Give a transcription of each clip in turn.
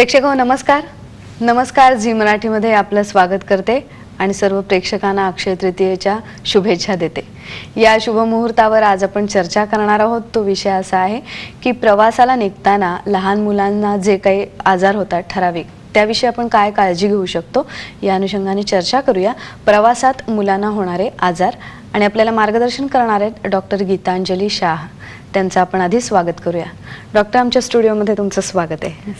प्रेक्षक हो नमस्कार. नमस्कार झी मराठीमध्ये आपलं स्वागत करते आणि सर्व प्रेक्षकांना अक्षय तृतीयेच्या शुभेच्छा देते. या शुभमुहूर्तावर आज आपण चर्चा करणार आहोत. तो विषय असा आहे की प्रवासाला निघताना लहान मुलांना जे काही आजार होतात ठराविक, त्याविषयी आपण काय काळजी घेऊ शकतो या अनुषंगाने चर्चा करूया. प्रवासात मुलांना होणारे आजार आणि आपल्याला मार्गदर्शन करणार आहेत डॉक्टर गीतांजली शाह. त्यांचं आपण आधी स्वागत करूया. डॉक्टर, आमच्या स्टुडिओमध्ये तुमचं स्वागत आहे.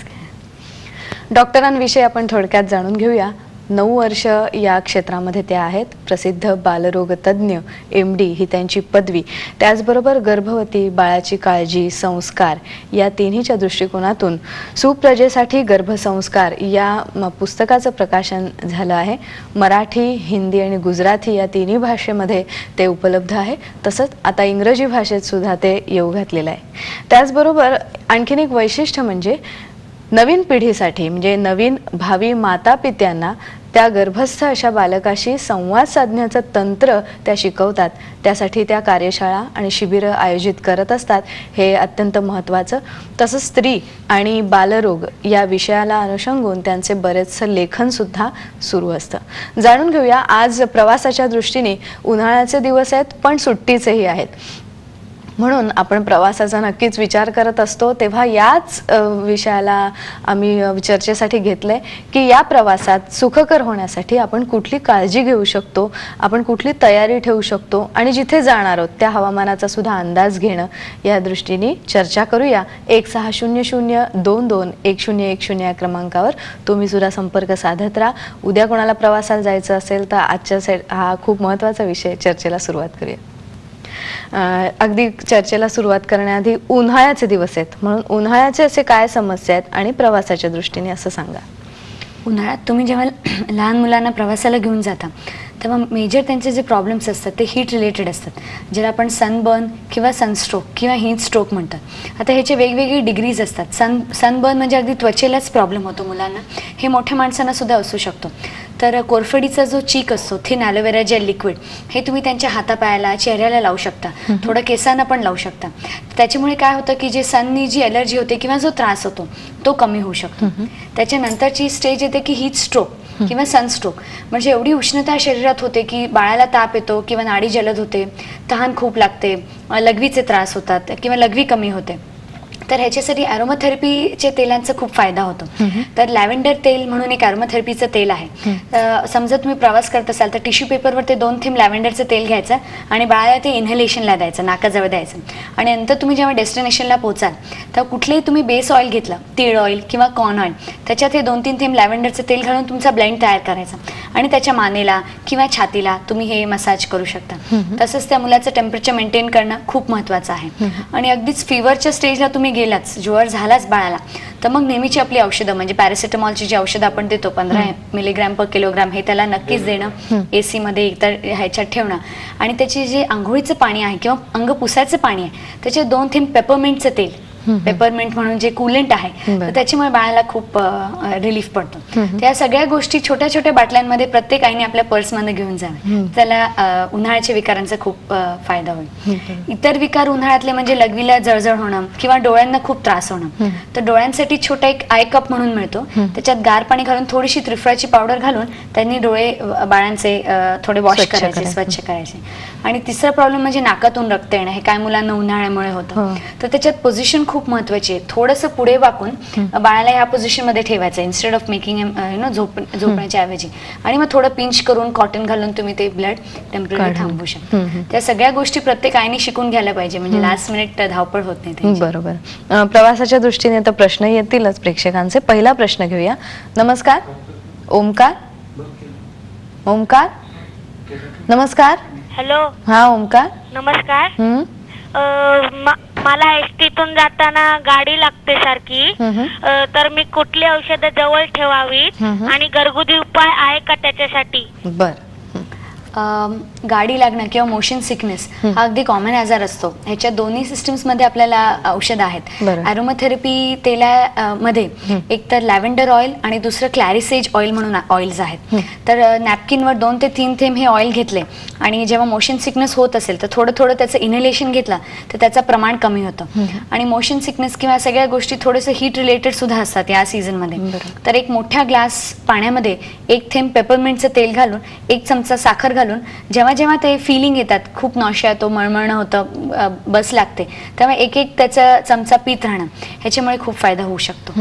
डॉक्टरांविषयी आपण थोडक्यात जाणून घेऊया. 9 वर्ष या क्षेत्रामध्ये ते आहेत. प्रसिद्ध बालरोग तज्ज्ञ, MD ही त्यांची पदवी. त्याचबरोबर गर्भवती, बाळाची काळजी, संस्कार या तिन्हीच्या दृष्टिकोनातून सुप्रजेसाठी गर्भसंस्कार या पुस्तकाचं प्रकाशन झालं आहे. मराठी, हिंदी आणि गुजराती या तिन्ही भाषेमध्ये ते उपलब्ध आहे. तसंच आता इंग्रजी भाषेत सुद्धा ते येऊ घातलेलं आहे. त्याचबरोबर आणखीन एक वैशिष्ट्य म्हणजे नवीन पिढीसाठी म्हणजे नवीन भावी माता पित्यांना त्या गर्भस्थ अशा बालकाशी संवाद साधण्याचं तंत्र त्या शिकवतात. त्यासाठी त्या कार्यशाळा आणि शिबिरं आयोजित करत असतात. हे अत्यंत महत्त्वाचं. तसंच स्त्री आणि बालरोग या विषयाला अनुषंगून त्यांचे बरेचसे लेखनसुद्धा सुरू असतं. जाणून घेऊया. आज प्रवासाच्या दृष्टीने उन्हाळ्याचे दिवस आहेत पण सुट्टीचेही आहेत, म्हणून आपण प्रवासाचा नक्कीच विचार करत असतो. तेव्हा याच विषयाला आम्ही चर्चेसाठी घेतलंय की या प्रवासात सुखकर होण्यासाठी आपण कुठली काळजी घेऊ शकतो, आपण कुठली तयारी ठेवू शकतो आणि जिथे जाणार आहोत त्या हवामानाचा सुद्धा अंदाज घेणं या दृष्टीने चर्चा करूया. 1600221010 या क्रमांकावर तुम्ही सुद्धा संपर्क साधत राहा. उद्या कोणाला प्रवासाला जायचं असेल तर आजच्या हा खूप महत्त्वाचा विषय चर्चेला सुरुवात करूया. अगदी चर्चेला सुरुवात करण्याआधी उन्हाळ्याचे दिवस आहेत, म्हणून उन्हाळ्याचे असे काय समस्या आहेत आणि प्रवासाच्या दृष्टीने असं सांगा. उन्हाळ्यात तुम्ही जेव्हा लहान मुलांना प्रवासाला घेऊन जाता तेव्हा मेजर त्यांचे जे प्रॉब्लेम्स असतात ते हीट रिलेटेड असतात, ज्याला आपण सनबर्न किंवा सनस्ट्रोक किंवा हीट स्ट्रोक म्हणतात. आता ह्याचे वेगवेगळे डिग्रीज असतात. सनबर्न म्हणजे अगदी त्वचेलाच प्रॉब्लेम होतो मुलांना. हे मोठ्या माणसांना सुद्धा असू शकतो. तर कोरफडीचा जो चीक असतो, थिन ॲलोवेरा जेल लिक्विड, हे तुम्ही त्यांच्या हातापायाला, चेहऱ्याला लावू शकता. थोडं केसांना पण लावू शकता. त्याच्यामुळे काय होतं की जे सननी जी ॲलर्जी होते किंवा जो त्रास होतो तो कमी होऊ शकतो. त्याच्यानंतरची स्टेज येते की हीट स्ट्रोक किंवा सनस्ट्रोक, म्हणजे एवढी उष्णता शरीरात होते की बाळाला ताप येतो किंवा नाडी जलद होते, तहान खूप लागते, लघवीचे त्रास होतात किंवा लघवी कमी होते. तर ह्याच्यासाठी ॲरोमाथेरपीचे तेलांचा खूप फायदा होतो. तर लॅव्हेंडर तेल म्हणून एक ॲरोमाथेरपीचं तेल आहे. समजा तुम्ही प्रवास करत असाल तर टिश्यू पेपरवर ते 2 थेंब लॅव्हेंडरचं तेल घ्यायचं आणि बाळाला ते इन्हेलेशनला द्यायचं, नाकाजवळ द्यायचं. आणि नंतर तुम्ही जेव्हा डेस्टिनेशनला पोहोचाल तर कुठलेही तुम्ही बेस ऑइल घेतलं, तीळ ऑइल किंवा कॉर्न ऑइल, त्याच्यात हे 2-3 थेंब लॅव्हेंडरचं तेल घालून तुमचा ब्लेंड तयार करायचा आणि त्याच्या मानेला किंवा छातीला तुम्ही हे मसाज करू शकता. तसंच त्या मुलाचं टेम्परेचर मेंटेन करणं खूप महत्त्वाचं आहे. आणि अगदीच फिवरच्या स्टेजला तुम्ही गेलाच, ज्वर झालाच बाळाला, तर मग नेहमीची आपली औषधं म्हणजे पॅरासिटामॉलची जी औषधं आपण देतो 15 मिलीग्रॅम पर किलोग्राम, हे त्याला नक्कीच देणं, AC मध्ये इतर ह्याच्यात ठेवणं. आणि त्याचे जे आंघोळीचं पाणी आहे किंवा अंग पुसायचं पाणी आहे त्याचे 2 थेंब पेपरमिंटचं तेल, पेपरमिंट म्हणून जे कूलंट आहे, तर त्याच्यामुळे बाळाला खूप रिलीफ पडतो. त्या सगळ्या गोष्टी छोट्या छोट्या बाटल्यांमध्ये प्रत्येक आईने आपल्या पर्समध्ये घेऊन जावे. त्याला उन्हाळ्याच्या विकारांचा खूप फायदा होईल. इतर विकार उन्हाळ्यातले म्हणजे लघवीला जळजळ होणं किंवा डोळ्यांना खूप त्रास होणं. तर डोळ्यांसाठी छोटा एक आय कप म्हणून मिळतो, त्याच्यात गार पाणी घालून थोडीशी त्रिफळाची पावडर घालून त्यांनी डोळे बाळांचे थोडे वॉश करायचे, स्वच्छ करायचे. आणि तिसरा प्रॉब्लेम म्हणजे नाकातून रक्त येणं. हे काय मुलांना उन्हाळ्यामुळे होतं. तर त्याच्यात पोझिशन खूप महत्वाची आहे. थोडंसं पुढे वाकून बाळाला ह्या पोझिशन मध्ये ठेवायचं इन्स्टेड ऑफ मेकिंग झोपण्याच्या ऐवजी. आणि मग थोडं पिंच करून कॉटन घालून तुम्ही ते ब्लड टेम्परेचर थांबवू शकता. त्या सगळ्या गोष्टी प्रत्येक आईने शिकून घ्यायला पाहिजे, म्हणजे लास्ट मिनिट धावपळ होत नाही. बरोबर. प्रवासाच्या दृष्टीने आता प्रश्न येतीलच प्रेक्षकांचे. पहिला प्रश्न घेऊया. नमस्कार. ओमकार. ओमकार नमस्कार. हॅलो. हा ओमकार. नमस्कार. मला एसटीतून जाताना गाडी लागते सारखी, तर मी कुठली औषधं जवळ ठेवावीत आणि घरगुती उपाय आहे का त्याच्यासाठी? बर. गाडी लागणं किंवा मोशन सिकनेस हा अगदी कॉमन आजार असतो. ह्याच्या दोन्ही सिस्टम्स मध्ये आपल्याला औषध आहेत. बरं. अरोमाथेरपी मध्ये एक तर लॅव्हेंडर ऑइल आणि दुसरं क्लॅरिसेज ऑइल म्हणून ऑइल्स आहेत. तर नॅपकिनवर 2 ते 3 थेंब हे ऑइल घेतले आणि जेव्हा मोशन सिकनेस होत असेल तर थोडं थोडं त्याचं इनहेलेशन घेतलं तर त्याचं प्रमाण कमी होतं. आणि मोशन सिकनेस किंवा सगळ्या गोष्टी थोडंसं हीट रिलेटेड सुद्धा असतात या सीझनमध्ये. तर एक मोठ्या ग्लास पाण्यामध्ये 1 थेंब पेपरमिंटचं तेल घालून 1 चमचा साखर घालून जेव्हा जेव्हा ते फिलिंग येतात, खूप नॉशिया येतो, मळमळणं होतं, बस लागते, तेव्हा एक एक त्याचा चमचा पित राहणं, ह्याच्यामुळे खूप फायदा होऊ शकतो.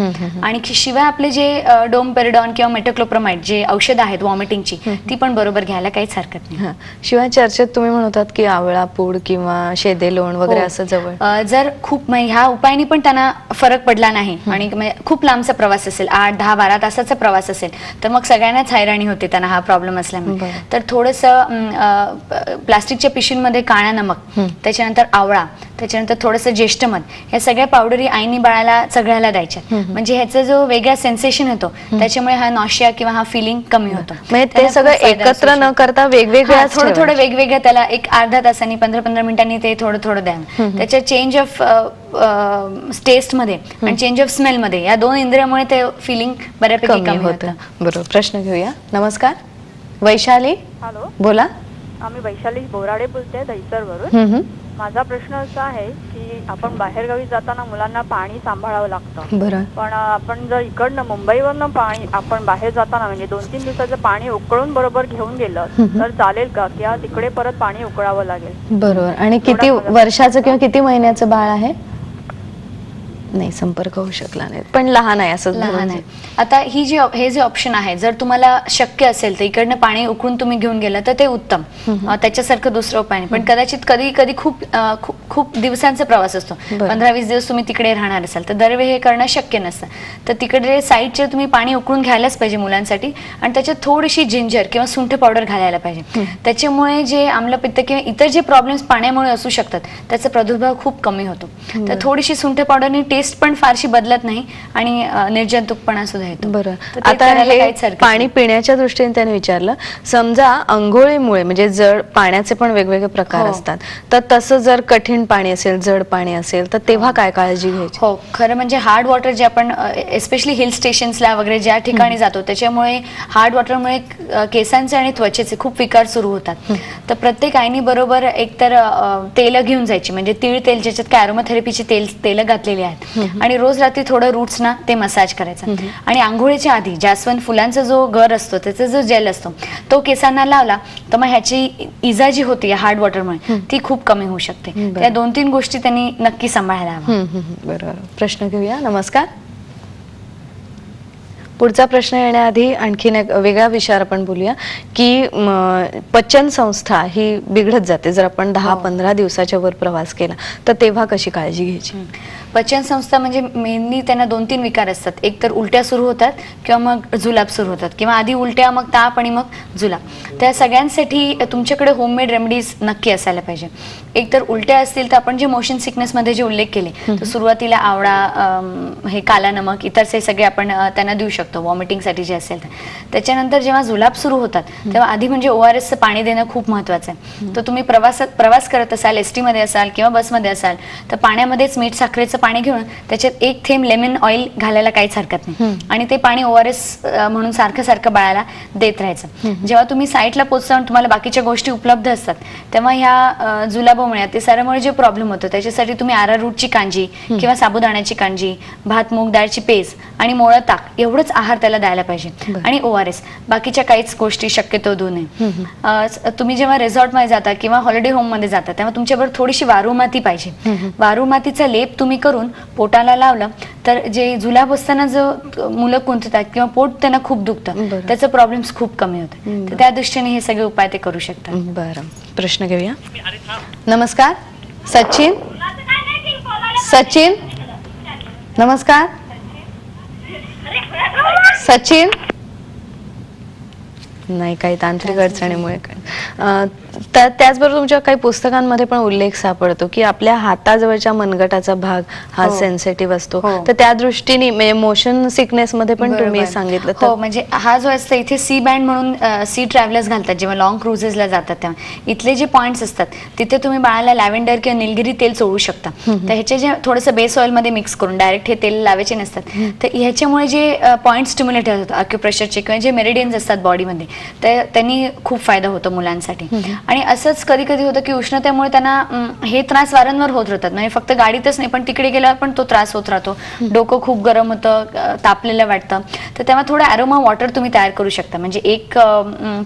आणि शिवाय आपले जे डोमपेरिडॉन किंवा मेटोक्लोप्रोमाइड जे औषधं आहेत वॉमिटिंगची, ती पण बरोबर घ्यायला काहीच हरकत नाही. शिवाय चर्चेत तुम्ही म्हणतात की आवळा पूड किंवा शेदे लोण वगैरे असं जवळ जर खूप ह्या उपायाने पण त्यांना फरक पडला नाही आणि खूप लांबचा प्रवास असेल, 8, 10, 12 तासाचा प्रवास असेल, तर मग सगळ्यांनाच हैराणी होते त्यांना हा प्रॉब्लेम असल्यामुळे. तर थोडंसं प्लास्टिकच्या पिशवीमध्ये काळा नमक, त्याच्यानंतर आवळा, त्याच्यानंतर थोडंसं ज्येष्ठ मध, या सगळ्या पावडरी आईनी बाळाला सगळ्याला द्यायच्या. म्हणजे ह्याचा जो वेगळा सेन्सेशन होतो त्याच्यामुळे हा नॉशिया किंवा हा फिलिंग कमी होतो. म्हणजे ते सगळं एकत्र न करता वेगवेगळ्या थोडं थोडं वेगवेगळ्या त्याला एक अर्धा तासांनी 15-15 मिनिटांनी ते थोडं थोडं द्या. त्याच्या चेंज ऑफ टेस्ट मध्ये आणि चेंज ऑफ स्मेल मध्ये या 2 इंद्रियामुळे ते फिलिंग बऱ्यापैकी कमी होतं. बरोबर. प्रश्न घेऊया. नमस्कार, वैशाली. हॅलो, बोला. आम्ही वैशाली बोराडे बोलते दहिसरवरून. माझा प्रश्न असा आहे की आपण बाहेरगावी जाताना मुलांना पाणी सांभाळावं लागतं. बरं. पण आपण जर इकडनं मुंबईवरनं पाणी आपण बाहेर जाताना म्हणजे 2-3 दिवसाचं पाणी उकळून बरोबर घेऊन गेलं तर चालेल का, किंवा तिकडे परत पाणी उकळावं लागेल? बरोबर. आणि किती वर्षाचं किंवा किती महिन्याचं बाळ आहे? नाही, संपर्क होऊ शकला नाही, पण लहान आहे असं. लहान आहे. आता हे जे ऑप्शन आहे, जर तुम्हाला शक्य असेल तर इकडनं पाणी उकळून तुम्ही घेऊन गेलं तर ते उत्तम. त्याच्यासारखं दुसरं उपाय नाही. पण कदाचित कधी कधी खूप दिवसांचा प्रवास असतो, 15-20 दिवस तुम्ही तिकडे राहणार असाल तर दरवेळी हे करणं शक्य नसतं. तर तिकडे साईडचे तुम्ही पाणी उकळून घ्यायलाच पाहिजे मुलांसाठी. आणि त्याच्यात थोडीशी जिंजर किंवा सुंठ पावडर घालायला पाहिजे. त्याच्यामुळे जे आम्लपित्त किंवा इतर जे प्रॉब्लेम्स पाण्यामुळे असू शकतात त्याचा प्रादुर्भाव खूप कमी होतो. तर थोडीशी सुंठ पावडरनी टेस्ट पण फारशी बदलत नाही आणि निर्जंतुकपणा सुद्धा येतो. बरं. आता हे पाणी पिण्याच्या दृष्टीने त्याने विचारलं, समजा अंघोळीमुळे म्हणजे जड पाण्याचे पण वेगवेगळे प्रकार असतात, तर तसं जर कठीण पाणी असेल, जड पाणी असेल, तर तेव्हा काय काळजी घ्यायची? हो, खरं म्हणजे हार्ड वॉटर जे आपण एस्पेशली हिल स्टेशन्सला वगैरे ज्या ठिकाणी जातो त्याच्यामुळे हार्ड वॉटरमुळे केसांचे आणि त्वचेचे खूप विकार सुरू होतात. तर प्रत्येक आईनी बरोबर एकतर तेल घेऊन जायची, म्हणजे तीळ तेल, ज्याच्यात काय अरोमाथेरपीची तेल घातलेली आहेत, आणि रोज रात्री थोडं रूट्स ना ते मसाज करायचं. आणि आंघोळीच्या आधी जास्वंद फुलांचा जो गर असतो, त्याचा जो जेल असतो, तो केसांना लावला तर मग ह्याची इजा जी होती या हार्ड वॉटरमुळे ती खूप कमी होऊ शकते. त्या 2-3 गोष्टी त्यांनी नक्की सांभाळायला हव्या. बरोबर. प्रश्न घेऊया. नमस्कार. पुढचा प्रश्न येण्याआधी आणखीन एक वेगळा विषय आपण बोलूया की पचन संस्था ही बिघडत जाते जर आपण 10-15 दिवसाच्या वर प्रवास केला, तर तेव्हा कशी काळजी घ्यायची? पचन संस्था म्हणजे मेनली त्यांना 2-3 विकार असतात. एक तर उलट्या सुरू होतात किंवा मग जुलाब सुरू होतात, किंवा आधी उलट्या, मग ताप आणि मग जुलाब. त्या सगळ्यांसाठी तुमच्याकडे होममेड रेमेडीज नक्की असायला पाहिजे. एक तर उलट्या असतील तर आपण जे मोशन सिकनेस मध्ये जे उल्लेख केले, तर सुरुवातीला आवळा, हे काला नमक, इतरचे सगळे आपण त्यांना देऊ शकतो वॉमिटिंगसाठी जे असेल. त्याच्यानंतर जेव्हा जुलाब सुरू होतात तेव्हा आधी म्हणजे ORSचं पाणी देणं खूप महत्वाचं आहे. तर तुम्ही प्रवास करत असाल, ST मध्ये असाल किंवा बसमध्ये असाल, तर पाण्यामध्येच मीठ साखरेचं पाणी घेऊन त्याच्यात 1 थेंब लेमन ऑइल घालायला काहीच हरकत नाही, आणि ते पाणी ORS म्हणून सारखं बाळाला देत राहायचं. जेव्हा तुम्ही साईटला पोहोचता तुम्हाला बाकीच्या गोष्टी उपलब्ध असतात, तेव्हा ह्या जुलाबामुळे, अतिसारामुळे जे प्रॉब्लेम होतो त्याच्यासाठी तुम्ही आरारूटची कांजी किंवा साबुदाण्याची कांजी, भात मूग डाळची पेज आणि मोळं ताक एवढंच आहार त्याला द्यायला पाहिजे. आणि ORS, बाकीच्या काहीच गोष्टी शक्यतो देऊ नये. तुम्ही जेव्हा रिसॉर्टमध्ये जाता किंवा हॉलिडे होम मध्ये जाता तेव्हा तुमच्याबरोबर थोडीशी वारू माती पाहिजे. वारू मातीचा लेप तुम्ही करून पोटाला लावलं तर जे जुलाब असताना जो मुलं कुंततात किंवा पोट त्यांना खूप दुखतं, त्याचे प्रॉब्लेम्स खूप कमी होतात. तर त्या दृष्टीने हे सगळे उपाय ते करू शकतात. बरं. प्रश्न घेऊया. नमस्कार. सचिन. नमस्कार. सचिन. नाही, काही तांत्रिक अडचणीमुळे. त्याचबरोबर तुमच्या काही पुस्तकांमध्ये पण उल्लेख सापडतो की आपल्या हाताजवळच्या मनगटाचा भाग हा हो. सेन्सिटिव्ह असतो, हो. तर त्या दृष्टीने म्हणजे मोशन सिकनेस मध्ये पण तुम्ही बरोबर. सांगितलं हो, म्हणजे हा जो असतो इथे सी बँड म्हणून सी ट्रॅव्हलर्स घालतात जेव्हा लॉंग क्रुझेसला जातात तेव्हा इथले जे पॉइंट्स असतात तिथे तुम्ही बाळाला लॅव्हेंडर किंवा निलगिरी तेल चोळू शकता. तर ह्याचे जे थोडंसं बेस ऑइल मध्ये मिक्स करून डायरेक्ट हे तेल लावायचे नसतात, तर ह्याच्यामुळे जे पॉइंट स्टिम्युलेट होतात अक्युप्रेशरचे किंवा जे मेरिडियन्स असतात बॉडीमध्ये तर त्यांनी खूप फायदा होतो मुलांसाठी. आणि असंच कधी कधी होतं की उष्णतेमुळे त्यांना हे त्रास वारंवार होत राहतात, म्हणजे फक्त गाडीतच नाही पण तिकडे गेल्यावर पण तो त्रास होत राहतो, डोकं खूप गरम होतं, तापलेलं वाटतं. तर तेव्हा थोडं अरोमा वॉटर तुम्ही तयार करू शकता. म्हणजे एक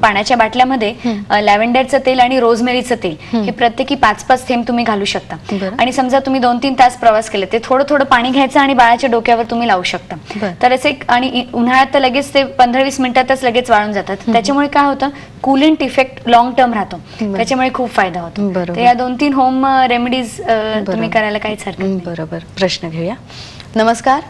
पाण्याच्या बाटल्यामध्ये लॅव्हेंडरचं तेल आणि रोजमेरीचं तेल हे प्रत्येकी 5-5 थेंब तुम्ही घालू शकता. आणि समजा तुम्ही 2-3 तास प्रवास केले ते थोडं थोडं पाणी घ्यायचं आणि बाळाच्या डोक्यावर तुम्ही लावू शकता. तर असे आणि उन्हाळ्यात तर लगेच ते 15-20 मिनिटातच लगेच वाळून जातात. त्याच्यामुळे काय होतं, कूलिंट इफेक्ट लॉंग टर्म राहतो, त्याच्यामुळे खूप फायदा होतो. तर या 2-3 होम रेमेडीज तुम्ही करायला काहीच हरकत नाही. बरोबर. प्रश्न घेऊया. नमस्कार,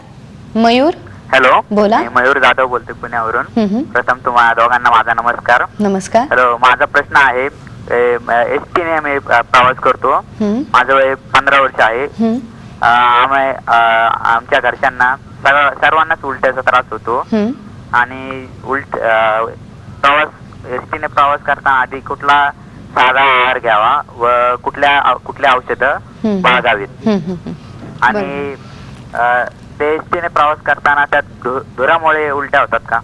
मयूर. हॅलो, बोला. मी मयूर जाधव बोलतोय पुण्यावरून. प्रथम तुम्हाला दोघांना माझा नमस्कार. नमस्कार. हॅलो, माझा प्रश्न आहे, एसटी ने मी प्रवास करतो, माझं वय 15 वर्ष आहे. आमच्या घरच्यांना सर्वांनाच उलट्याचा त्रास होतो आणि एसटीने प्रवास करताना आधी कुठला साधा आहार घ्यावा व कुठल्या औषधं बाळगावीत, आणि ते एसटीने प्रवास करताना त्यात धुरामुळे उलट्या होतात का?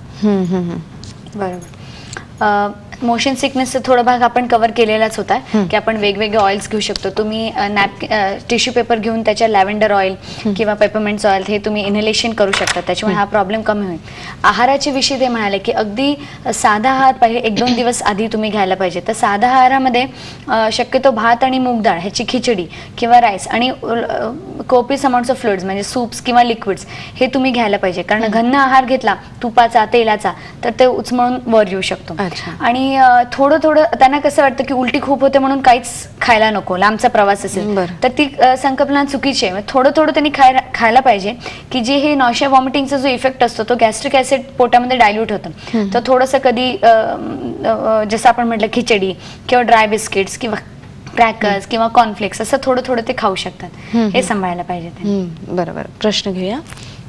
बरोबर. मोशन सिकनेसचा थोडा भाग आपण कव्हर केलेलाच होता की आपण वेगवेगळे ऑइल्स घेऊ शकतो. तुम्ही टिश्यू पेपर घेऊन त्याच्या लॅव्हेंडर ऑइल किंवा पेपरमेंट्स ऑइल हे तुम्ही इनहेलेशन करू शकता, त्याच्यामुळे हा प्रॉब्लेम कमी होईल. आहाराच्या विषयी ते म्हणाले की अगदी साधा आहार पहिले 1-2 दिवस आधी तुम्ही घ्यायला पाहिजे. तर साधा आहारामध्ये शक्यतो भात आणि मूग डाळ ह्याची खिचडी किंवा राईस आणि कोपियस अमाऊंट्स ऑफ फ्लुइड्स म्हणजे सूप्स किंवा लिक्विड्स हे तुम्ही घ्यायला पाहिजे. कारण घन्न आहार घेतला तुपाचा तेलाचा तर ते उचमळून वर येऊ शकतो. आणि थोडं थोडं त्यांना कसं वाटतं की उलटी खूप होते म्हणून काहीच खायला नको, लांबचा प्रवास असेल तर ती संकल्पना चुकीची आहे. थोडं थोडं त्यांनी खायला पाहिजे की जे हे नॉशिया वॉमिटिंगचा जो इफेक्ट असतो तो गॅस्ट्रिक ऍसिड पोटामध्ये डायल्यूट होतं. तर थोडंसं कधी जसं आपण म्हटलं खिचडी किंवा ड्राय बिस्किट्स किंवा क्रॅकर्स किंवा कॉर्नफ्लेक्स असं थोडं थोडं ते खाऊ शकतात, हे सांभाळायला पाहिजे. बरोबर. प्रश्न घेऊया.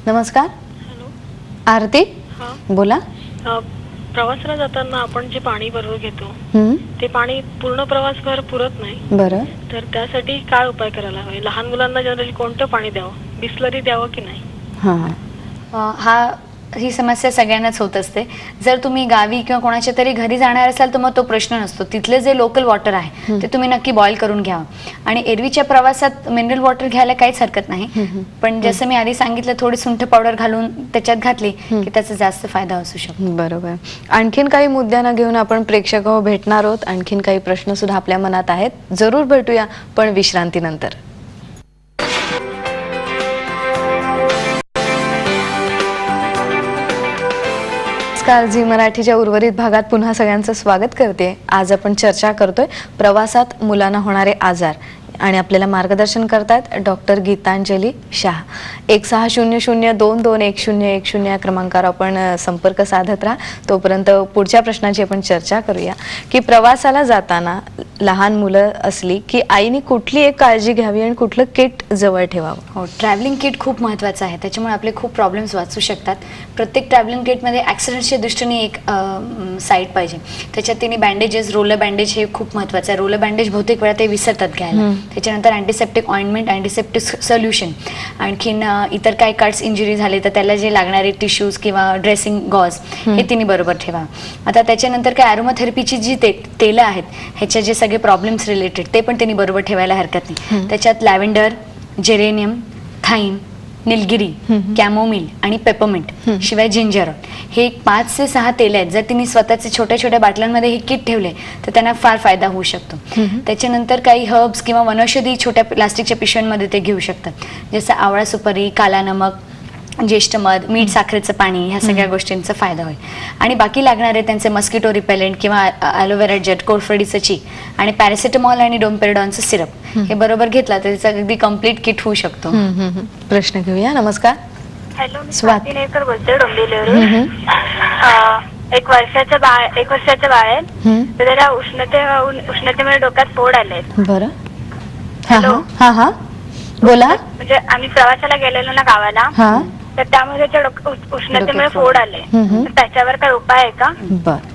नमस्कार. आरती, बोला. प्रवासाला जाताना आपण जे पाणी बरोबर घेतो ते पाणी पूर्ण प्रवासभर पुरत नाही. बरं. तर त्यासाठी काय उपाय करायला हवे? लहान मुलांना जनरली कोणतं पाणी द्यावं? बिस्लरी द्यावं की नाही? ही समस्या सगळ्यांनाच होत असते. जर तुम्ही गावी किंवा कोणाच्या तरी घरी जाणार असाल तर मग तो प्रश्न नसतो. तिथले जे लोकल वॉटर आहे ते तुम्ही नक्की बॉईल करून घ्यावं. आणि एरवीच्या प्रवासात मिनरल वॉटर घ्यायला काहीच हरकत नाही, पण जसं मी आधी सांगितलं थोडी सुंठ पावडर घालून त्याच्यात घातली की त्याचा जास्त फायदा असू शकतो. बरोबर. आणखीन काही मुद्द्यांना घेऊन आपण प्रेक्षक भेटणार आहोत. आणखीन काही प्रश्न सुद्धा आपल्या मनात आहेत, जरूर भेटूया पण विश्रांतीनंतर. नमस्कार. झी मराठीच्या उर्वरित भागात पुन्हा सगळ्यांचं स्वागत करते. आज आपण चर्चा करतोय प्रवासात मुलांना होणारे आजार आणि आपल्याला मार्गदर्शन करतात डॉक्टर गीतांजली शाह. 1600221010 या क्रमांकावर आपण संपर्क साधत राहा. तोपर्यंत पुढच्या प्रश्नाची आपण चर्चा करूया की प्रवासाला जाताना लहान मुलं असली की आईने कुठली एक काळजी घ्यावी आणि कुठलं किट जवळ ठेवावं? हो, ट्रॅव्हलिंग किट खूप महत्त्वाचं आहे, त्याच्यामुळे आपले खूप प्रॉब्लेम्स वाचू शकतात. प्रत्येक ट्रॅव्हलिंग किटमध्ये ॲक्सिडेंटच्या दृष्टीने एक साईड पाहिजे. त्याच्यात तिने बँडेजेस, रोलर बँडेज हे खूप महत्त्वाचं आहे. रोलर बँडेज बहुतेक वेळा ते विसरतात घ्यायला. त्याच्यानंतर अँटीसेप्टिक ऑइंटमेंट, अँटीसेप्टिक सोल्युशन, आणखीन इतर काही कट्स इंजुरी झाले तर त्याला जे लागणारे टिश्यूज किंवा ड्रेसिंग गॉज हे तिने बरोबर ठेवा. आता त्याच्यानंतर काय अरोमाथेरपीची जी तेलं आहेत ह्याच्या जे सगळे प्रॉब्लेम्स रिलेटेड ते पण त्यांनी बरोबर ठेवायला हरकत नाही. त्याच्यात लॅव्हेंडर, जेरेनियम, थाईम, निलगिरी, कॅमोमिल आणि पेपरमिंट शिवाय जिंजर हे 5 ते 6 तेल आहेत. जर तिने स्वतःचे छोट्या छोट्या बाटल्यांमध्ये हे किट ठेवले तर त्यांना फार फायदा होऊ शकतो. त्याच्यानंतर काही हर्ब्स किंवा वनौषधी छोट्या प्लास्टिकच्या पिशव्यांमध्ये ते घेऊ शकतात, जसं आवळा सुपारी, काला नमक, ज्येष्ठ मध, मीठ साखरेचं पाणी, ह्या सगळ्या गोष्टींचा फायदा होईल. आणि बाकी लागणारे त्यांचे मस्किटो रिपेलेंट किंवा ॲलोवेरा जेट, कोरफडीचं चीक आणि पॅरासिटामॉल आणि डोमपेरिडॉनचं सिरप हे बरोबर घेतला तर त्याचा अगदी कम्प्लीट किट होऊ शकतो. प्रश्न घेऊया. नमस्कार. हॅलो, मी स्वाती. स्वाती नेकर बोलते डोंबिवलीवरून. एक वर्षाचं बाळ आहे तर त्याला उष्णतेमुळे डोक्यात फोड आले. बरं. हा हा हा बोला. म्हणजे आम्ही प्रवासाला गेलेलो ना गावाला, हा तर त्यामध्ये त्याच्या उष्णतेमुळे फोड आले. तर त्याच्यावर काय उपाय आहे का? बर.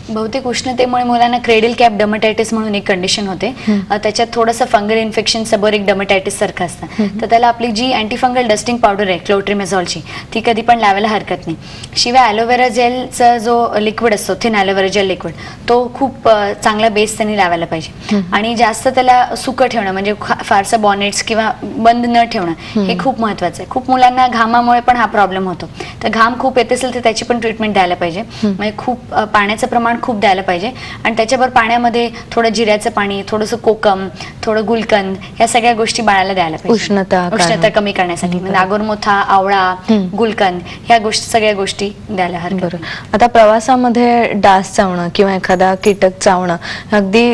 बहुतेक उष्णतेमुळे मुलांना क्रेडल कॅप डर्मेटायटिस म्हणून एक कंडिशन होते. त्याच्यात थोडंसं फंगल इन्फेक्शन सबोरिक डर्मेटायटिस सारखं असतं. तर त्याला आपली जी अँटीफंगल डस्टिंग पावडर आहे क्लोट्रिमेझॉलची, ती कधी पण लावायला हरकत नाही. शिवाय ॲलोवेरा जेलचा जो लिक्विड असतो, थिन ॲलोवेरा जेल लिक्विड, तो खूप चांगला बेस त्यांनी लावायला पाहिजे. आणि जास्त त्याला सुकं ठेवणं, म्हणजे फारसं बॉनेट्स किंवा बंद न ठेवणं हे खूप महत्त्वाचं आहे. खूप मुलांना घामामुळे पण हा प्रॉब्लेम होतो. तर घाम खूप येत असेल तर त्याची पण ट्रीटमेंट द्यायला पाहिजे. म्हणजे खूप पाण्याचं प्रमाण खूप द्यायला पाहिजे. आणि त्याच्याबरोबर पाण्यामध्ये थोडं जिऱ्याचं पाणी, थोडंसं कोकम, थोडं गुलकंद, या सगळ्या गोष्टी बाळाला द्यायला पाहिजे उष्णता कमी करण्यासाठी. नागोरमोथा, आवळा, गुलकंद, ह्या गोष्टी सगळ्या गोष्टी द्यायला हरकत नाही. आता प्रवासामध्ये डास चावणं किंवा एखादा कीटक चावणं अगदी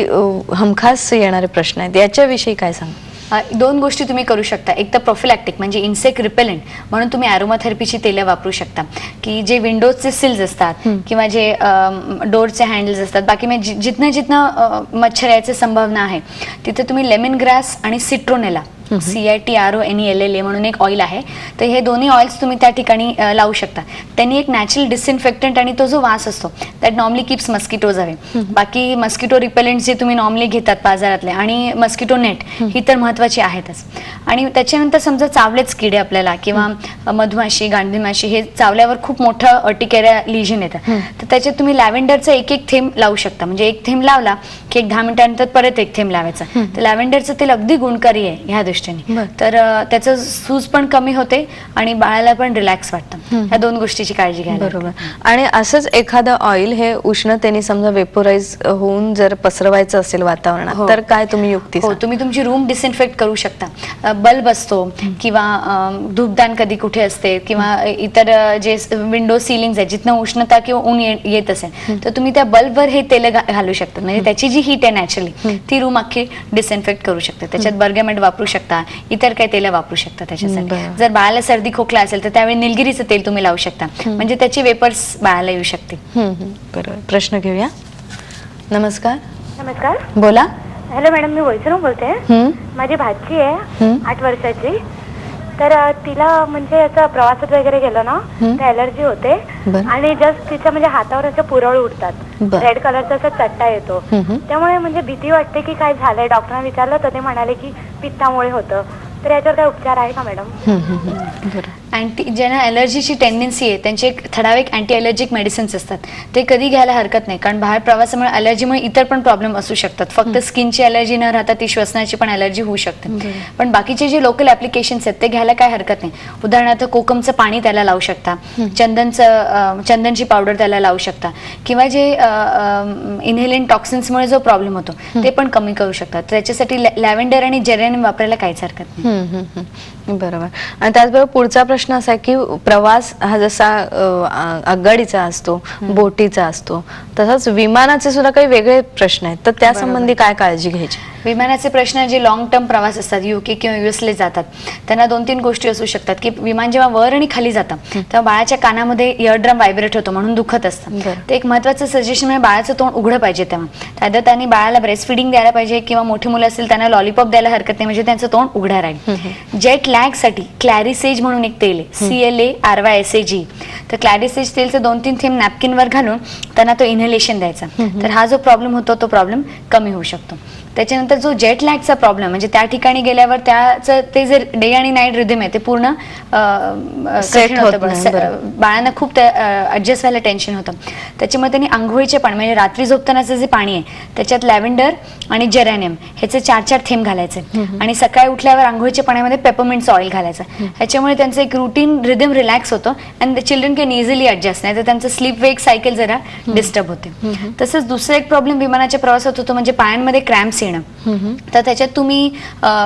हमखास येणारे प्रश्न आहेत, याच्याविषयी काय सांग? दोन गोष्टी तुम्ही करू शकता. एक तर प्रोफिलॅक्टिक म्हणजे इन्सेक्ट रिपेलेंट म्हणून तुम्ही अरोमाथेरपीची तेलं वापरू शकता, की जे विंडोजचे सिल्स असतात किंवा जे डोअरचे हँडल्स असतात, बाकी म्हणजे जिथनं मच्छर यायची संभावना आहे तिथे तुम्ही लेमन ग्रास आणि सिट्रोनेला, CITRONELLA म्हणून एक ऑइल आहे, तर हे दोन्ही ऑइल्स तुम्ही त्या ठिकाणी लावू शकता. त्यांनी एक नॅचरल डिसइन्फेक्टंट आणि तो जो वास असतो that normally keeps mosquitoes away. बाकी मस्किटो रिपेलेंट जे तुम्ही नॉर्मली घेतात बाजारातले, आणि मस्किटो नेट ही तर महत्त्वाची आहेतच. आणि त्याच्यानंतर समजा चावलेच किडे आपल्याला, किंवा मधमाशी, गांधी माशी हे चावल्यावर खूप मोठं अर्टिकेरिया लिजन येतं, तर त्याच्यात तुम्ही लॅव्हेंडरचा एक थेंब लावू शकता. म्हणजे एक थेंब लावला की एक 10 मिनिटांनंतर परत एक थेंब लावायचा. तर लॅव्हेंडरचं तेल अगदी गुणकारी आहे ह्या दृष्टीने. तर त्याचं सूज पण कमी होते आणि बाळाला पण रिलॅक्स वाटतं. ह्या दोन गोष्टीची काळजी घ्यायला. बरोबर. आणि असंच एखादं ऑइल हे उष्णतेने समजा वेपोराइज होऊन जर पसरवायचं असेल वातावरणात, तर काय तुम्ही युक्ती हो, तुम्ही तुमची रूम डिसइन्फेक्ट करू शकता. बल्ब असतो किंवा धूपदान कधी कुठे असते, किंवा इतर जे विंडो सिलिंग आहे जिथनं उष्णता किंवा ऊन येत असेल, तर तुम्ही त्या बल्बवर हे तेल घालू शकता. म्हणजे त्याची जी हीट आहे नॅचरली, ती रूम अख्खी डिसइन्फेक्ट करू शकते. त्याच्यात बर्गमेट वापरू शकता, इतर काही तेल वापरू शकता त्याच्यासाठी. जर बाळाला सर्दी खोकला असेल तर त्यावेळी निलगिरीचं तेल तुम्ही लावू शकता, म्हणजे त्याची वेपर्स बाळाला येऊ शकते. बरोबर. प्रश्न घेऊया. नमस्कार. नमस्कार. बोला. हॅलो मॅडम, मी वैष्णव बोलते. माझी भाची आहे 8 वर्षाची. तर तिला म्हणजे असं प्रवासात वगैरे गेलो ना तर ॲलर्जी होते, आणि जस्ट तिच्या म्हणजे हातावर असं पुरळ उठतात, रेड कलरचा असा चट्टा येतो. त्यामुळे म्हणजे भीती वाटते की काय झालंय. डॉक्टरांना विचारलं तर ते म्हणाले की पित्तामुळे होतं. तर याच्यावर काय उपचार आहे का मॅडम? ज्यांना ॲलर्जीची टेंडन्सी आहे त्यांचे एक ठराविक अँटी ॲलर्जिक मेडिसिन्स असतात, ते कधी घ्यायला हरकत नाही. कारण बाहेर प्रवासामुळे ॲलर्जीमुळे इतर पण प्रॉब्लेम असू शकतात. फक्त स्किनची ॲलर्जी न राहता ती श्वसनाची पण ॲलर्जी होऊ शकते. पण बाकीचे जे लोकल ॲप्लिकेशन्स आहेत ते घ्यायला काय हरकत नाही. उदाहरणार्थ कोकमचं पाणी त्याला लावू शकता, चंदनची पावडर त्याला लावू शकता, किंवा जे इनहेलेंट टॉक्सिन्समुळे जो प्रॉब्लेम होतो ते पण कमी करू शकतात. त्याच्यासाठी लॅव्हेंडर आणि जेरेनियम वापरायला काहीच हरकत नाही. बरोबर. आणि त्याचबरोबर पुढचा प्रश्न असा आहे की प्रवास हा जसा आगगाडीचा असतो, बोटीचा असतो, तसंच विमानाचे सुद्धा काही वेगळे प्रश्न आहेत, तर त्या संबंधी काय काळजी घ्यायची? विमानाचे प्रश्न जे लॉंग टर्म प्रवास असतात, UK किंवा US जातात, त्यांना 2-3 गोष्टी असू शकतात. की विमान जेव्हा वर आणि खाली जातं तेव्हा बाळाच्या कानामध्ये इयरड्रम व्हायब्रेट होतो, म्हणून दुखत असतं. ते एक महत्त्वाचं सजेशन म्हणजे बाळाचं तोंड उघडं पाहिजे. तेव्हा त्यात त्यांनी बाळाला ब्रेस्ट फिडिंग द्यायला पाहिजे, किंवा मोठी मुलं असेल त्यांना लॉलीपॉप द्यायला हरकत नाही, म्हणजे त्यांचं तोंड उघडं राहील. जेट लॅग साठी क्लॅरिसेज म्हणून एक तेल आहे, CLARYSAG. तर क्लॅरिसेज तेलचं 2-3 थेंब नॅपकिनवर घालून त्यांना तो इनहेलेशन द्यायचा. तर हा जो प्रॉब्लेम होतो तो प्रॉब्लेम कमी होऊ शकतो. त्याच्यानंतर जो जेट लॅगचा प्रॉब्लेम म्हणजे त्या ठिकाणी गेल्यावर त्याचं ते जे डे आणि नाईट रिदम आहे ते पूर्ण कठीण होतं. बाळांना खूप ऍडजस्ट व्हायला टेन्शन होतं. त्याच्यामुळे त्यांनी आंघोळीचे पाणी म्हणजे रात्री झोपतानाचं जे पाणी आहे त्याच्यात लॅव्हेंडर आणि जेरॅनियम ह्याचे 4-4 थेंब घालायचे, आणि सकाळी उठल्यावर आंघोळीच्या पाण्यामध्ये पेपरमिंटचं ऑइल घालायचं. ह्याच्यामुळे त्यांचं एक रुटीन रिदम रिलॅक्स होतं, and the children can easily adjust. नाही तर त्यांचं स्लीप वेक सायकल जरा डिस्टर्ब होते. तसंच दुसरा एक प्रॉब्लेम विमानाच्या प्रवासात होतो म्हणजे पायांमध्ये क्रॅम्प्स येणं. तर त्याच्यात तुम्ही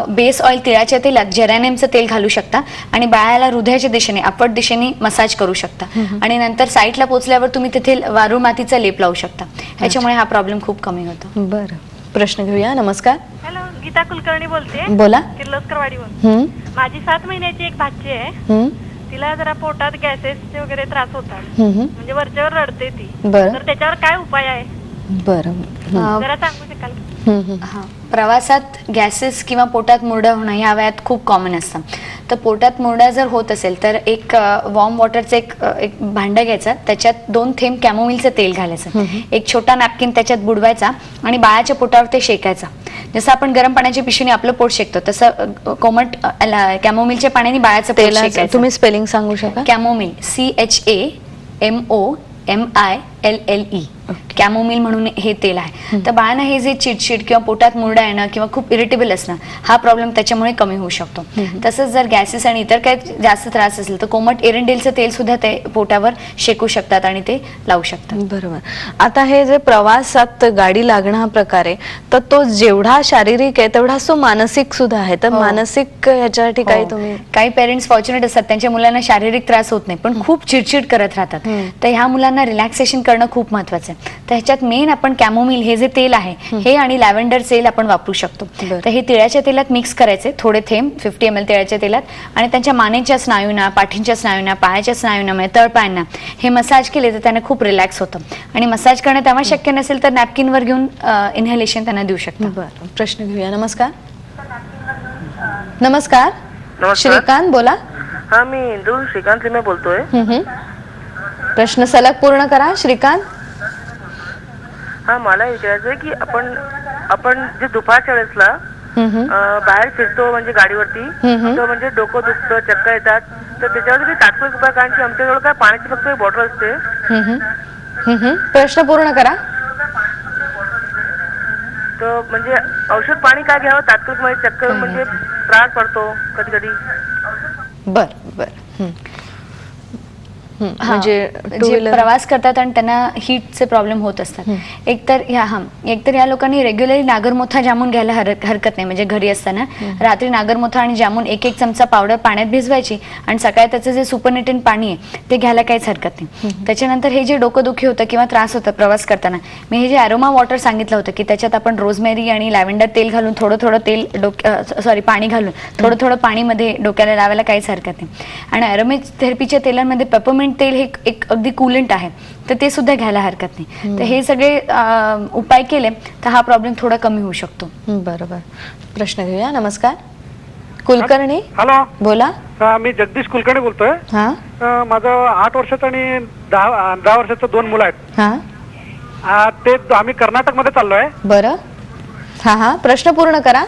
बेस ऑइल तिळाच्या तेलात जेरॅनियमचं तेल घालू शकता, आणि बाळाला हृदयाच्या दिशेने अपट दिशेने मसाज करू शकता, आणि नंतर साईटला पोहोचल्यावर तुम्ही तिथे वारूळ मातीचा लेप लावू शकता. ह्याच्यामुळे हा प्रॉब्लेम खूप कमी होतो. बरं. प्रश्न घेऊया. नमस्कार. हॅलो, गीता कुलकर्णी बोलते, बोला. किर्लोस्करवाडीहून. माझी 7 महिन्याची एक भाची आहे. तिला जरा पोटात गॅसेसचे वगैरे त्रास होतात, म्हणजे वरच्यावर रडते ती. बरं तर त्याच्यावर काय उपाय आहे बरं जरा सांगू शकाल? हां, प्रवासात गॅसेस किंवा पोटात मुरडा होणं ह्या वयात खूप कॉमन असतं. तर पोटात मुरडा जर होत असेल तर एक वॉर्म वॉटरचं एक भांडं घ्यायचं, त्याच्यात 2 थेंब कॅमोमिलचं तेल घालायचं, एक छोटा नॅपकिन त्याच्यात बुडवायचा आणि बाळाच्या पोटावर ते शेकायचं. जसं आपण गरम पाण्याच्या पिशवीने आपलं पोट शेकतो तसं कोमट कॅमोमिलच्या पाण्याने बाळाचं पोट तेला शेकायचं. तुम्ही स्पेलिंग सांगू शकाल? कॅमोमिल, CHAMOMILLE, कॅमोमिल म्हणून हे तेल आहे. तर बाळांना हे जे चिडचिड किंवा पोटात मुरडा येणं किंवा खूप इरिटेबल असणं हा प्रॉब्लेम त्याच्यामुळे कमी होऊ शकतो. तसंच जर गॅसेस आणि इतर काही जास्त त्रास असेल तर कोमट एरंडेलचं तेल सुद्धा ते पोटावर शेकू शकतात आणि ते लावू शकतात. बरोबर. आता हे जे प्रवासात गाडी लागणं हा प्रकार आहे, तर तो जेवढा शारीरिक आहे तेवढाच तो मानसिक सुद्धा आहे. तर मानसिक ह्याच्यासाठी काही तुम्ही काही पेरेंट्स फॉर्च्युनेट असतात त्यांच्या मुलांना शारीरिक त्रास होत नाही पण खूप चिडचिड करत राहतात. तर ह्या मुलांना रिलॅक्सेशन करणं खूप महत्वाचं आहे. तर ह्याच्यात मेन आपण कॅमोमिल हे जे तेल आहे हे आणि लॅव्हेंडर तेल आपण वापरू शकतो. तर हे तिळाच्या तेलात मिक्स करायचे थोडे थेंब 50 ml तिळाच्या तेलात आणि त्यांच्या मानेच्या स्नायूंना, पाठींच्या स्नायूंना, पायाच्या स्नायूंना म्हणजे तळपायांना हे मसाज केले तर त्यांना खूप रिलॅक्स होतं. आणि मसाज करणं तेव्हा शक्य नसेल तर नॅपकिनवर घेऊन इन्हेलेशन त्यांना देऊ शकतो. बरं, प्रश्न घेऊया. नमस्कार. नमस्कार. श्रीकांत बोला. हा, मी इंदू श्रीकांत लिमे बोलतोय. प्रश्न सलग पूर्ण करा श्रीकांत. हा, मला विचारायचंय की आपण जे दुपारच्या वेळेसला बाहेर फिरतो म्हणजे गाडीवरती, तर म्हणजे डोकं दुखतं, चक्कर येतात, तर त्याच्यावर काही तात्पुरते उपाय? कारण की आमच्याजवळ काय पाण्याची फक्त एक बॉटल असते. प्रश्न पूर्ण करा. तर म्हणजे औषध पाणी काय घ्यावं तात्पुरतं? म्हणजे चक्कर म्हणजे त्रास पडतो कधी कधी. बर बर. म्हणजे जे प्रवास करतात आणि त्यांना हीटचे प्रॉब्लेम होत असतात, एकतर या लोकांनी रेग्युलरली नागरमोथा जामून घ्यायला हरकत नाही. म्हणजे घरी असताना रात्री नागरमोथा आणि जामून 1-1 चमचा पावडर पाण्यात भिजवायची आणि सकाळी त्याचं जे सुपरनेटेंट पाणी आहे ते घ्यायला काहीच हरकत नाही. त्याच्यानंतर हे जे डोकंदुखी होतं किंवा त्रास होतं प्रवास करताना, मी हे जे अरोमा वॉटर सांगितलं होतं की त्याच्यात आपण रोजमेरी आणि लॅव्हेंडर तेल घालून थोडं तेल पाणी घालून थोडं पाणीमध्ये डोक्याला लावायला काहीच हरकत नाही. आणि अरोमेथेरपीच्या तेलांमध्ये पेपरमिंट तेल हे एक अगदी कूलंट आहे, तर ते सुद्धा घ्यायला हरकत नाही. तर हे सगळे उपाय केले तर हा प्रॉब्लेम थोडा कमी होऊ शकतो. बरोबर. प्रश्न घेऊया. नमस्कार. कुलकर्णी. हॅलो, बोला. मी जगदीश कुलकर्णी बोलतोय. हा, माझं 8 वर्षाचं आणि 10 वर्षाचं 2 मुलं आहेत. हा, ते आम्ही कर्नाटक मध्ये चाललोय. बरं. हा, प्रश्न पूर्ण करा.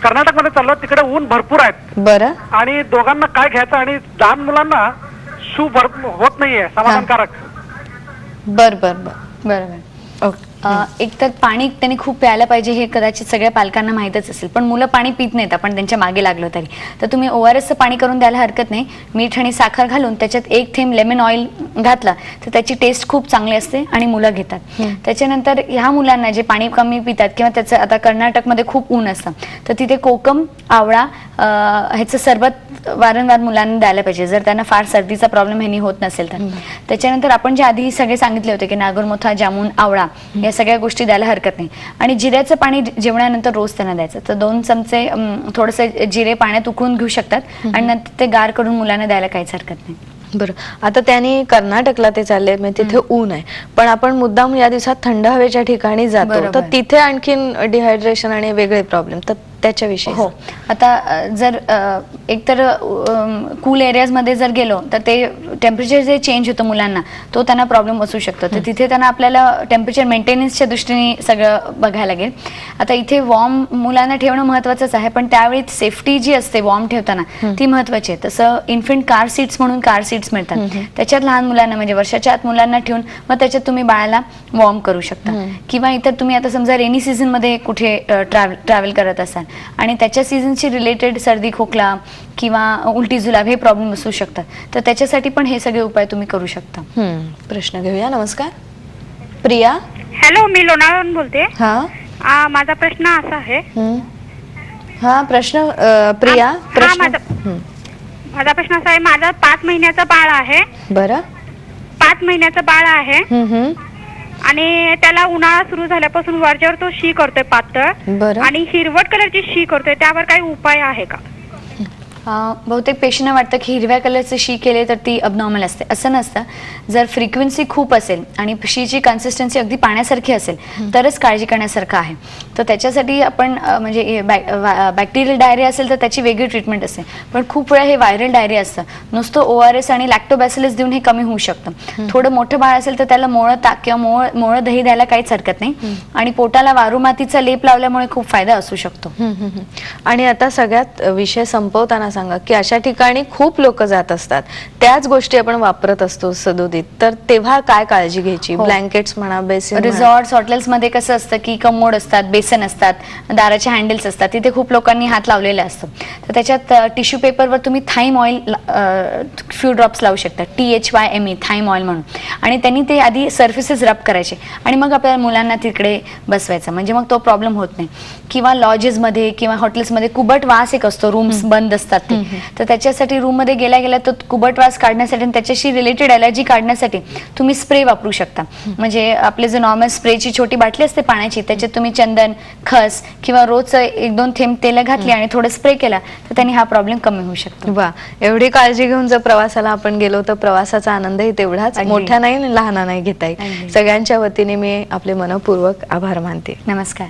कर्नाटक मध्ये चाललो, तिकडे ऊन भरपूर आहेत. बरं. आणि दोघांना काय घ्यायचं आणि लहान मुलांना शू होत नाहीये समाधानकारक. बरोबर. एक तर पाणी त्यांनी खूप प्यायला पाहिजे हे कदाचित सगळ्या पालकांना माहीतच असेल, पण मुलं पाणी पित नाहीत आपण त्यांच्या मागे लागलो तरी. तर तुम्ही ORSचं पाणी करून द्यायला हरकत नाही. मीठ आणि साखर घालून त्याच्यात 1 थेंब लेमन ऑइल घातला तर त्याची टेस्ट खूप चांगली असते आणि मुलं घेतात. त्याच्यानंतर ह्या मुलांना जे पाणी कमी पितात किंवा त्याचं आता कर्नाटकमध्ये खूप ऊन असतं तर तिथे कोकम, आवळा ह्याचं सरबत वारंवार मुलांना द्यायला पाहिजे जर त्यांना फार सर्दीचा प्रॉब्लेम ह्यांनी होत नसेल तर. त्याच्यानंतर आपण जे आधी सगळे सांगितले होते की नागरमोथा, जामून, आवळा या सगळ्या गोष्टी द्यायला हरकत नाही. आणि जिऱ्याचं पाणी जेवणानंतर रोज त्यांना द्यायचं. तर 2 चमचे थोडंसं जिरे पाण्यात उकळून घेऊ शकतात आणि नंतर ते गार करून मुलांना द्यायला काहीच हरकत नाही. बरं. आता त्यांनी कर्नाटकला ते चालले, म्हणजे तिथे ऊन आहे, पण आपण मुद्दाम या दिवसात थंड हवेच्या ठिकाणी जातो तर तिथे आणखीन डिहायड्रेशन आणि वेगळे प्रॉब्लेम, तर त्याच्याविषयी. हो, आता जर एकतर कूल एरियाजमध्ये जर गेलो तर ते टेम्परेचर जे चेंज होतं मुलांना तो त्यांना प्रॉब्लेम असू शकतो. तर तिथे त्यांना आपल्याला टेम्परेचर मेंटेनन्सच्या दृष्टीने सगळं बघायला लागेल. आता इथे वॉर्म मुलांना ठेवणं महत्त्वाचंच आहे, पण त्यावेळी सेफ्टी जी असते वॉर्म ठेवताना ती महत्त्वाची आहे. तसं इन्फंट कार सीट्स म्हणून कार सीट्स मिळतात, त्याच्यात लहान मुलांना म्हणजे वर्षाच्या आत मुलांना ठेवून मग त्याच्यात तुम्ही बाळाला वॉर्म करू शकता. किंवा इतर तुम्ही आता समजा रेनी सीझनमध्ये कुठे ट्रॅव्हल करत असाल आणि त्याच्या सीझनशी रिलेटेड सर्दी, खोकला किंवा उलटी जुलाब हे प्रॉब्लेम असू शकतात, तर त्याच्यासाठी पण हे सगळे उपाय तुम्ही करू शकता. प्रश्न घेऊया. नमस्कार. प्रिया. हॅलो, मी लोणावळ्याहून बोलते. हा, माझा प्रश्न असा आहे. हा, प्रश्न प्रिया. माझा प्रश्न असा आहे, माझा 5 महिन्याचा बाळ आहे. बरं. 5 महिन्याचं बाळ आहे आणि त्याला उन्हाळा सुरू झाल्यापासून वरच्यावर तो शी करतोय पातळ बरं. आणि हिरवट कलरची शी करतोय, त्यावर काही उपाय आहे का? बहुतेक पेशंटना वाटतं की हिरव्या कलरचे शी केले तर ती अबनॉर्मल असते. असं नसतं. जर फ्रिक्वेन्सी खूप असेल आणि शीची कन्सिस्टन्सी अगदी पाण्यासारखी असेल तरच काळजी करण्यासारखं आहे. तर त्याच्यासाठी आपण म्हणजे बॅक्टेरियल डायरिया असेल तर त्याची वेगळी ट्रीटमेंट असते. पण खूप वेळा हे व्हायरल डायरिया असतं. नुसतं ORS आणि लॅक्टोबॅसिलस देऊन हे कमी होऊ शकतं. थोडं मोठं बाळ असेल तर त्याला मोळं ताक किंवा मोळं दही द्यायला काहीच हरकत नाही. आणि पोटाला वारू मातीचा लेप लावल्यामुळे खूप फायदा असू शकतो. आणि आता सगळ्यात विषय संपवताना सांगा की अशा ठिकाणी खूप लोक जात असतात, त्याच गोष्टी आपण वापरत असतो सदोदित, तर तेव्हा काय काळजी घ्यायची? ब्लँकेट्स म्हणा, बेसिन, रिसॉर्ट्स हॉटेल्समध्ये कसं असतं की कमोड असतात, बेसन असतात, दाराचे हँडल्स असतात, तिथे खूप लोकांनी हात लावलेले असतो. तर त्याच्यात टिश्यू पेपरवर तुम्ही थाईम ऑइल फ्यू ड्रॉप्स लावू शकता, THYME थाईम ऑइल म्हणून. आणि त्यांनी ते आधी सर्फेसेस रब करायचे आणि मग आपल्या मुलांना तिकडे बसवायचं, म्हणजे मग तो प्रॉब्लेम होत नाही. किंवा लॉजेसमध्ये किंवा हॉटेल्समध्ये कुबट वास एक असतो, रूम्स बंद असतात ते, तर त्याच्यासाठी रूममध्ये गेल्या तो कुबट वास काढण्यासाठी आणि त्याच्याशी रिलेटेड ॲलर्जी काढण्यासाठी तुम्ही स्प्रे वापरू शकता. म्हणजे आपले जे नॉर्मल स्प्रेची छोटी बाटली असते पाण्याची, त्याच्यात तुम्ही चंदन, खस किंवा रोज 1-2 थेंब तेल घातली आणि थोडं स्प्रे केला तर त्यांनी हा प्रॉब्लेम कमी होऊ शकतो. वा, एवढी काळजी घेऊन जर प्रवासाला आपण गेलो तर प्रवासाचा आनंदही तेवढाच मोठ्या नाही लहाना नाही घेता येईल. सगळ्यांच्या वतीने मी आपले मनपूर्वक आभार मानते. नमस्कार.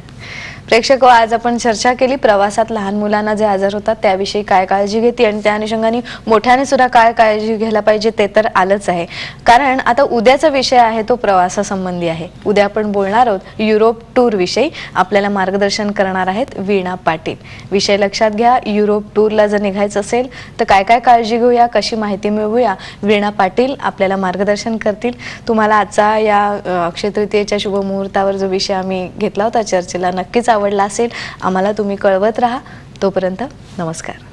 प्रेक्षक, आज आपण चर्चा केली प्रवासात लहान मुलांना जे आजार होतात त्याविषयी काय काळजी घेते आणि त्या अनुषंगाने मोठ्याने सुद्धा काय काळजी घ्यायला पाहिजे ते तर आलंच आहे. कारण आता उद्याचा विषय आहे तो प्रवासासंबंधी आहे. उद्या आपण बोलणार आहोत युरोप टूर विषयी. आपल्याला मार्गदर्शन करणार आहेत वीणा पाटील. विषय लक्षात घ्या, युरोप टूरला जर निघायचं असेल तर काय काय काळजी घेऊया, कशी माहिती मिळवूया, वीणा पाटील आपल्याला मार्गदर्शन करतील. तुम्हाला आजचा या अक्षय तृतीयेच्या शुभमुहूर्तावर जो विषय आम्ही घेतला होता चर्चेला नक्कीच आवडला असेल. आम्हाला तुम्ही कळवत राहा. तोपर्यंत नमस्कार.